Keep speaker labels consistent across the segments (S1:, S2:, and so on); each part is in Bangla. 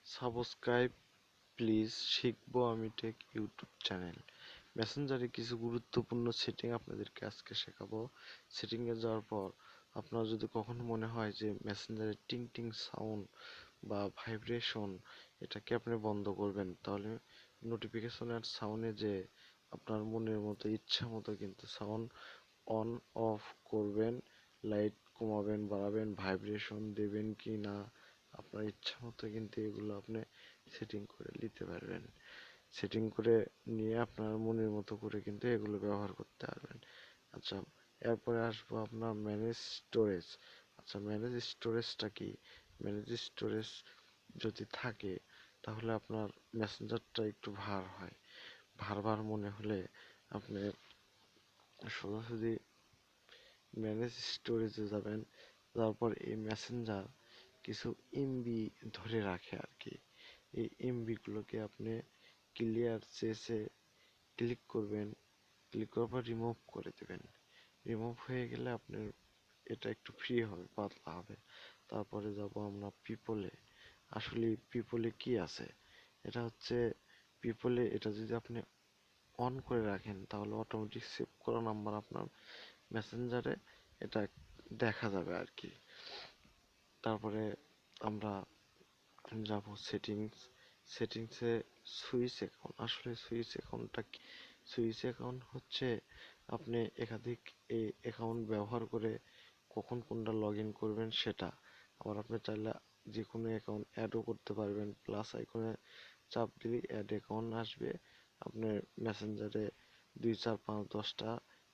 S1: সাবস্ক্রাইব প্লিজ শিখবো আমি টেক ইউটিউব চ্যানেল। মেসেঞ্জারে কিছু গুরুত্বপূর্ণ সেটিং আপনাদেরকে আজকে শেখাবো। সেটিংয়ে যাওয়ার পর আপনার যদি কখনো মনে হয় যে মেসেঞ্জারে টিং টিং সাউন্ড বা ভাইব্রেশন এটাকে আপনি বন্ধ করবেন, তাহলে নোটিফিকেশন আর সাউন্ডে যে আপনার মনের মতো ইচ্ছা মতো কিন্তু সাউন্ড অন অফ করবেন, লাইট কমাবেন বাড়াবেন, ভাইব্রেশন দেবেন কি না আপনার ইচ্ছা মতো কিন্তু এগুলো আপনি সেটিং করে নিতে পারবেন। সেটিং করে নিয়ে আপনার মনের মতো করে কিন্তু এগুলো ব্যবহার করতে পারবেন। আচ্ছা, এরপরে আসবো আপনার ম্যানেজ স্টোরেজ। আচ্ছা, ম্যানেজ স্টোরেজটা কি? ম্যানেজ স্টোরেজ যদি থাকে তাহলে আপনার মেসেঞ্জারটা একটু ভার হয়। ভার ভার মনে হলে আপনি সোজাসুজি ম্যানেজ স্টোরেজে যাবেন। তারপর এই মেসেঞ্জার কিছু এমবি ধরে রাখে আর কি। এই এমবি গুলোকে আপনি ক্লিয়ার চেসে ক্লিক করবেন, ক্লিক করার পর রিমুভ করে দেবেন। রিমুভ হয়ে গেলে আপনার এটা একটু ফ্রি হবে, পাতলা হবে। তারপরে যাব আমরা পিপলে। আসলে পিপলে কি আছে? এটা হচ্ছে পিপলে, এটা যদি আপনি অন করে রাখেন তাহলে অটোমেটিক সেভ করা নাম্বার আপনার মেসেঞ্জারে এটা দেখা যাবে আর কি। তারপরে আমরা যাব সেটিংস। সেটিংসে সুইচ অ্যাকাউন্ট। আসলে সুইচ অ্যাকাউন্টটা কি? সুইচ অ্যাকাউন্ট হচ্ছে আপনি একাধিক এই অ্যাকাউন্ট ব্যবহার করে কখন কোনটা লগ ইন করবেন সেটা। আবার আপনি চাইলে যে কোনো অ্যাকাউন্ট অ্যাডও করতে পারবেন। প্লাস আইকনে চাপ দিলেই অ্যাড অ্যাকাউন্ট আসবে। আপনার মেসেঞ্জারে 2 4 5 10টা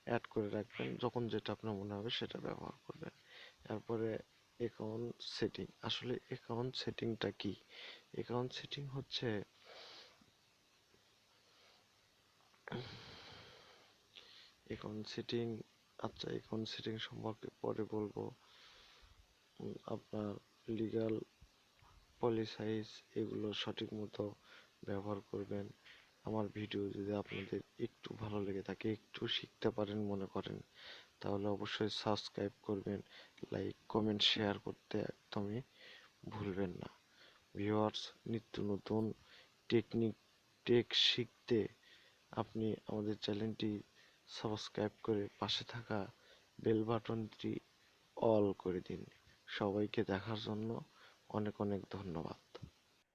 S1: অ্যাড করে রাখবেন, যখন যেটা আপনার মনে হবে সেটা ব্যবহার করবেন। এরপরে অ্যাকাউন্ট সেটিং। আসলে অ্যাকাউন্ট সেটিংটা কি? অ্যাকাউন্ট সেটিং হচ্ছে অ্যাকাউন্ট সেটিং আচ্ছা, অ্যাকাউন্ট সেটিং সম্পর্কে পরে বলবো। আপনার লিগ্যাল পলিসাইজ এগুলো সঠিক মতো ব্যবহার করবেন। আমার ভিডিও যদি আপনাদের একটু ভালো লেগে থাকে, একটু শিখতে পারেন মনে করেন, তাহলে অবশ্যই সাবস্ক্রাইব করবেন, লাইক কমেন্ট শেয়ার করতে একদমই ভুলবেন না। ভিউয়ার্স, নিত্য নতুন টেক শিখতে আপনি আমাদের চ্যানেলটি সাবস্ক্রাইব করে পাশে থাকা বেল বাটনটি অল করে দিন। সবাইকে দেখার জন্য অনেক অনেক ধন্যবাদ।